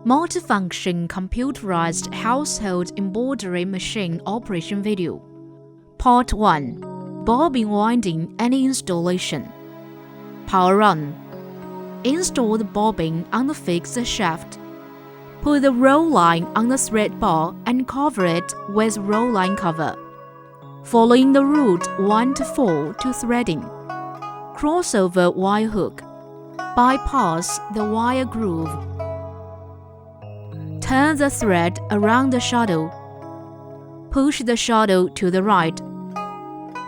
Multifunction computerized household embroidery machine operation video. Part 1. Bobbin winding and installation. Power on. Install the bobbin on the fixed shaft. Put the roll line on the thread bar and cover it with roll line cover. Following the route 1 to 4 to threading. Crossover wire hook. Bypass the wire groove. Turn the thread around the shuttle. Push the shuttle to the right.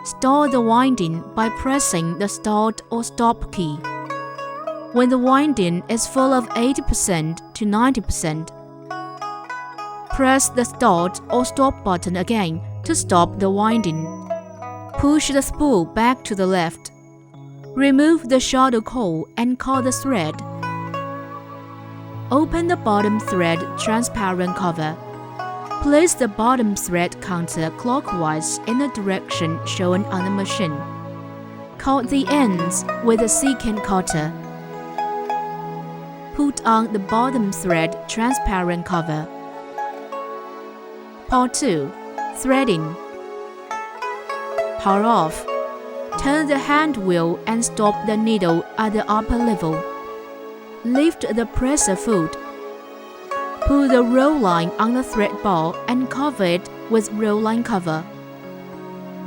Start the winding by pressing the start or stop key. When the winding is full of 80% to 90%, press the start or stop button again to stop the winding. Push the spool back to the left. Remove the shuttle coil and cut the thread. Open the bottom thread transparent cover. Place the bottom thread counter clockwise in the direction shown on the machine. Cut the ends with a secant cutter. Put on the bottom thread transparent cover. Part 2. Threading. Power off. Turn the hand wheel and stop the needle at the upper level. Lift the presser foot. Put the roll line on the thread bar and cover it with roll line cover.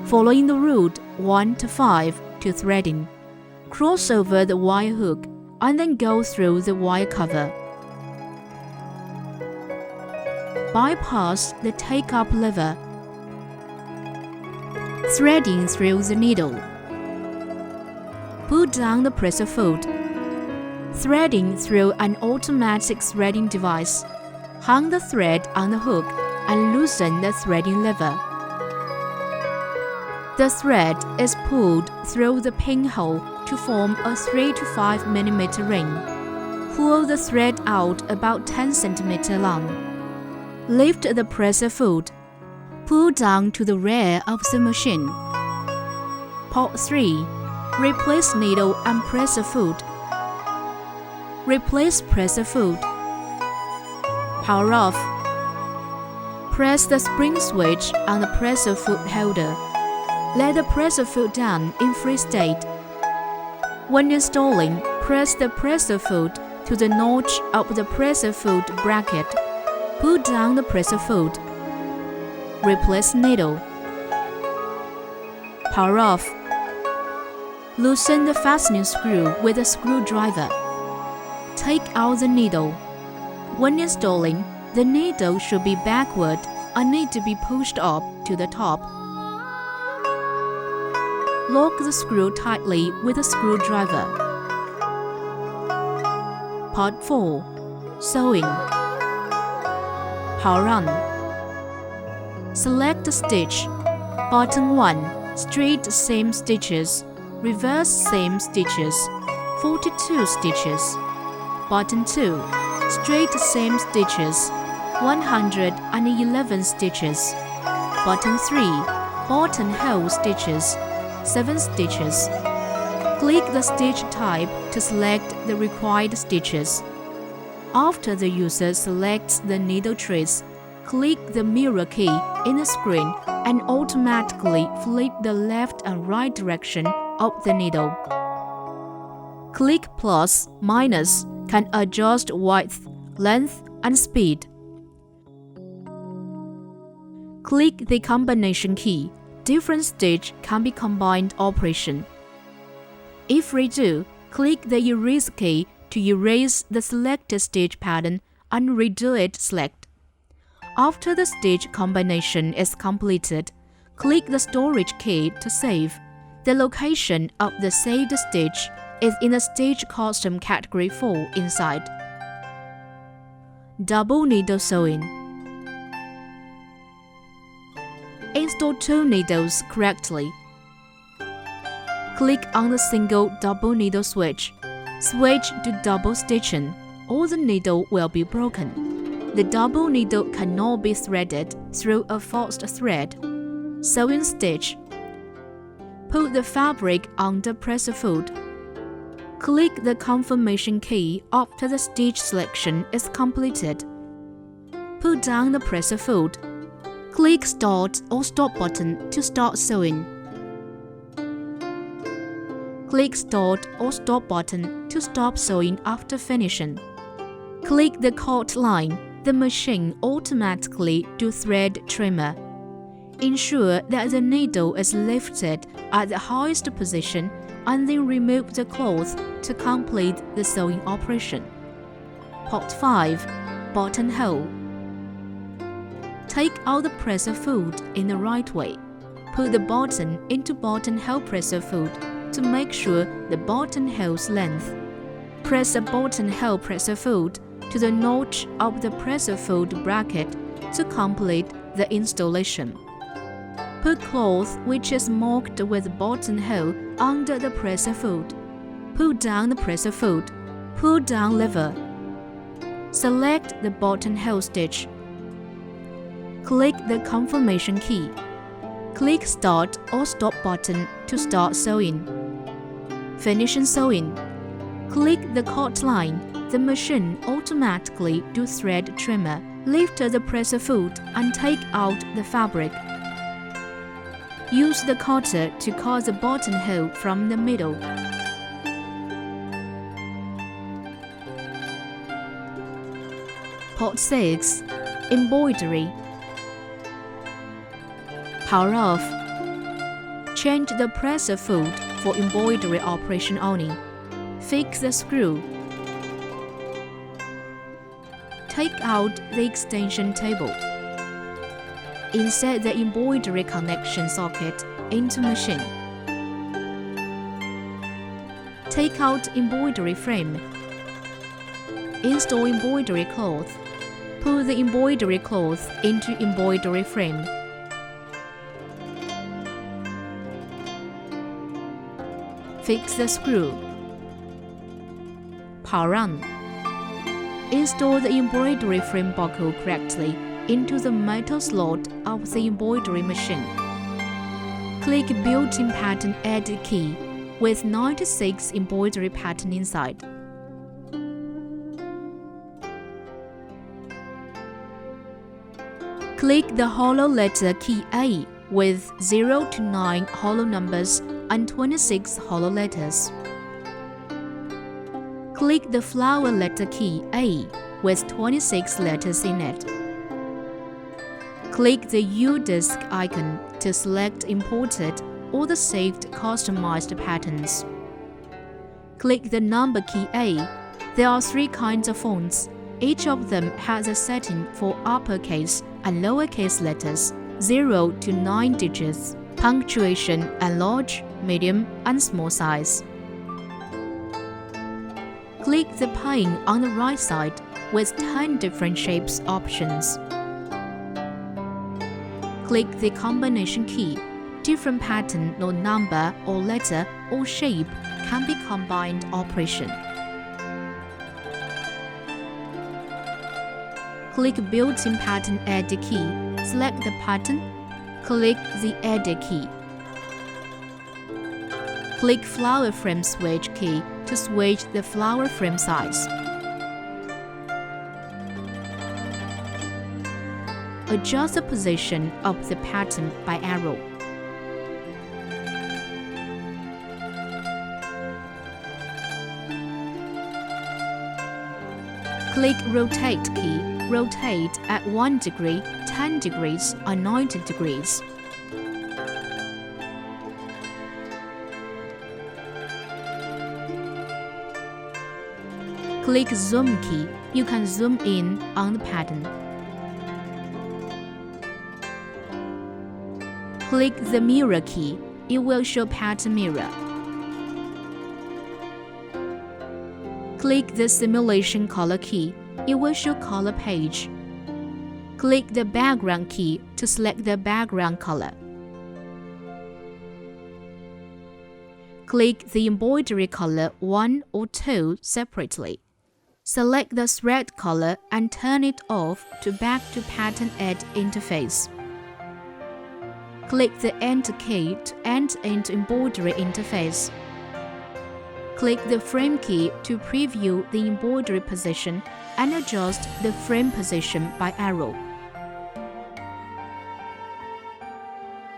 Following the route 1 to 5 to threading. Cross over the wire hook and then go through the wire cover. Bypass the take-up lever. Threading through the needle. Put down the presser foot. Threading through an automatic threading device. Hang the thread on the hook and loosen the threading lever. The thread is pulled through the pinhole to form a 3 to 5 mm ring. Pull the thread out about 10 cm long. Lift the presser foot. Pull down to the rear of the machine. Part 3. Replace needle and presser foot. Replace presser foot. Power off. Press the spring switch on the presser foot holder. Let the presser foot down in free state. When installing, press the presser foot to the notch of the presser foot bracket. Pull down the presser foot. Replace needle. Power off. Loosen the fastening screw with a screwdriver. Take out the needle. When installing, the needle should be backward and need to be pushed up to the top. Lock the screw tightly with a screwdriver. Part 4. Sewing. Power on. Select the stitch. Button 1. Straight seam stitches. Reverse seam stitches. 42 stitches. Button 2. Straight seam stitches. 111 stitches. Button 3. Buttonhole stitches. 7 stitches. Click the stitch type to select the required stitches. After the user selects the needle trace, click the mirror key in the screen and automatically flip the left and right direction of the needle. Click plus, minus can adjust width, length, and speed. Click the combination key. Different stitch can be combined operation. If redo, click the erase key to erase the selected stitch pattern and redo it select. After the stitch combination is completed, click the storage key to save. The location of the saved stitch is in the Stitch Custom Category 4 inside. Double needle sewing. Install 2 needles correctly. Click on the single double needle switch. Switch to double stitching, or the needle will be broken. The double needle cannot be threaded through a forced thread. Sewing stitch. Put the fabric on the presser foot. Click the confirmation key after the stitch selection is completed. Put down the presser foot. Click Start or Stop button to start sewing. Click Start or Stop button to stop sewing after finishing. Click the cut line. The machine automatically do thread trimmer. Ensure that the needle is lifted at the highest position and then remove the cloth to complete the sewing operation. Part 5. Buttonhole. Take out the presser foot in the right way. Put the button into buttonhole presser foot to make sure the buttonhole's length. Press the buttonhole presser foot to the notch of the presser foot bracket to complete the installation. Put cloth which is marked with buttonhole under the presser foot. Pull down the presser foot. Pull down lever. Select the buttonhole stitch. Click the confirmation key. Click Start or Stop button to start sewing. Finishing sewing. Click the cut line. The machine automatically do thread trimmer. Lift the presser foot and take out the fabric. Use the cutter to cut the buttonhole from the middle. Part 6. Embroidery. Power off. Change the presser foot for embroidery operation only. Fix the screw. Take out the extension table. Insert the embroidery connection socket into machine. Take out embroidery frame. Install embroidery cloth. Put the embroidery cloth into embroidery frame. Fix the screw. Power on. Install the embroidery frame buckle correctly into the metal slot of the embroidery machine. Click Built-in Pattern Edit key with 96 embroidery pattern inside. Click the hollow letter key A with 0 to 9 hollow numbers and 26 hollow letters. Click the flower letter key A with 26 letters in it. Click the U-disc icon to select imported or the saved customized patterns. Click the number key A. There are 3 kinds of fonts. Each of them has a setting for uppercase and lowercase letters, 0 to 9 digits, punctuation and large, medium, and small size. Click the pane on the right side with 10 different shapes options. Click the combination key. Different pattern or number or letter or shape can be combined operation. Click Built-in Pattern Edit key. Select the pattern. Click the Edit key. Click Flower Frame Switch key to switch the flower frame size. Adjust the position of the pattern by arrow. Click Rotate key. Rotate at 1 degree, 10 degrees, or 90 degrees. Click Zoom key. You can zoom in on the pattern. Click the Mirror key. It will show pattern mirror. Click the Simulation Color key. It will show color page. Click the Background key to select the background color. Click the embroidery color 1 or 2 separately. Select the thread color and turn it off to back to Pattern Edit interface. Click the Enter key to enter into embroidery interface. Click the frame key to preview the embroidery position and adjust the frame position by arrow.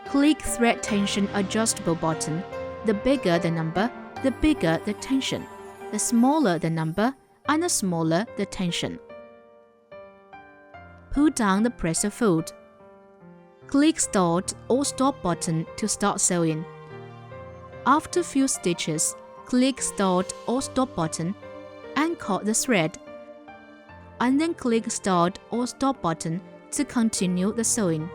Click Thread Tension Adjustable button. The bigger the number, the bigger the tension. The smaller the number, and the smaller the tension. Pull down the presser foot. Click Start or Stop button to start sewing. After a few stitches, click Start or Stop button and cut the thread, and then click Start or Stop button to continue the sewing.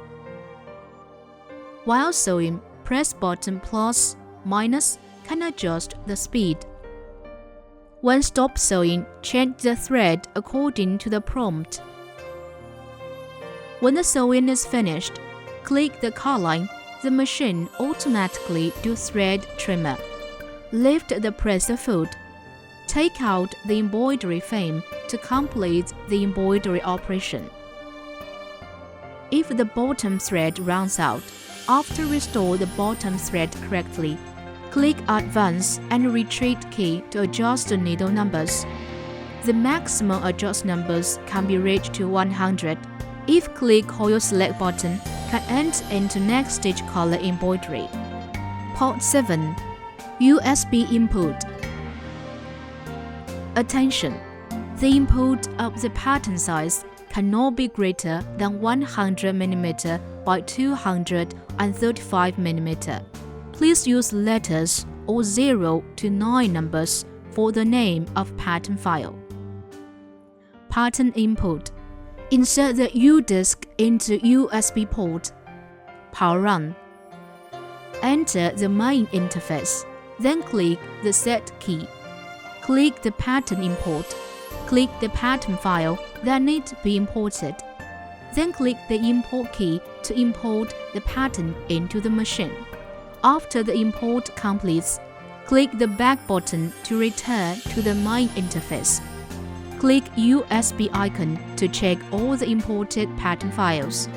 While sewing, press button plus, minus can adjust the speed. When stop sewing, change the thread according to the prompt. When the sewing is finished, click the cut line. The machine automatically do thread trimmer. Lift the presser foot. Take out the embroidery frame to complete the embroidery operation. If the bottom thread runs out, after restore the bottom thread correctly, click Advance and Retreat key to adjust the needle numbers. The maximum adjust numbers can be reached to 100. If click Coil Select button, can enter into next stitch color embroidery. Part 7. USB input. Attention! The input of the pattern size cannot be greater than 100 mm by 235 mm. Please use letters or 0 to 9 numbers for the name of pattern file. Pattern input. Insert the U-disc into USB port. Power on. Enter the main interface, then click the Set key. Click the pattern import. Click the pattern file that needs to be imported. Then click the Import key to import the pattern into the machine. After the import completes, click the Back button to return to the main interface. Click USB icon to check all the imported pattern files.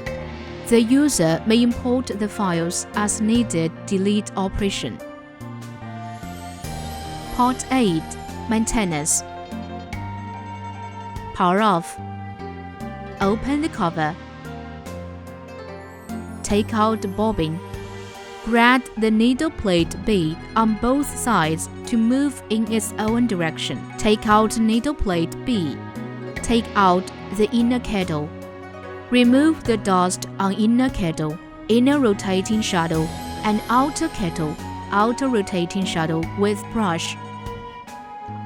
The user may import the files as needed delete operation. Part 8. Maintenance. Power off. Open the cover. Take out the bobbin. Grab the needle plate B on both sides to move in its own direction. Take out needle plate B. Take out the inner kettle. Remove the dust on inner kettle, inner rotating shuttle, and outer kettle, outer rotating shuttle with brush.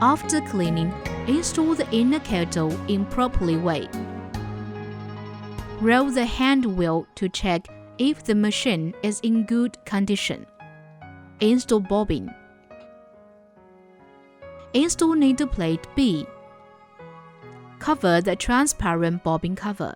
After cleaning, install the inner kettle in properly way. Roll the hand wheel to check if the machine is in good condition. Install bobbin. Install needle plate B. Cover the transparent bobbin cover.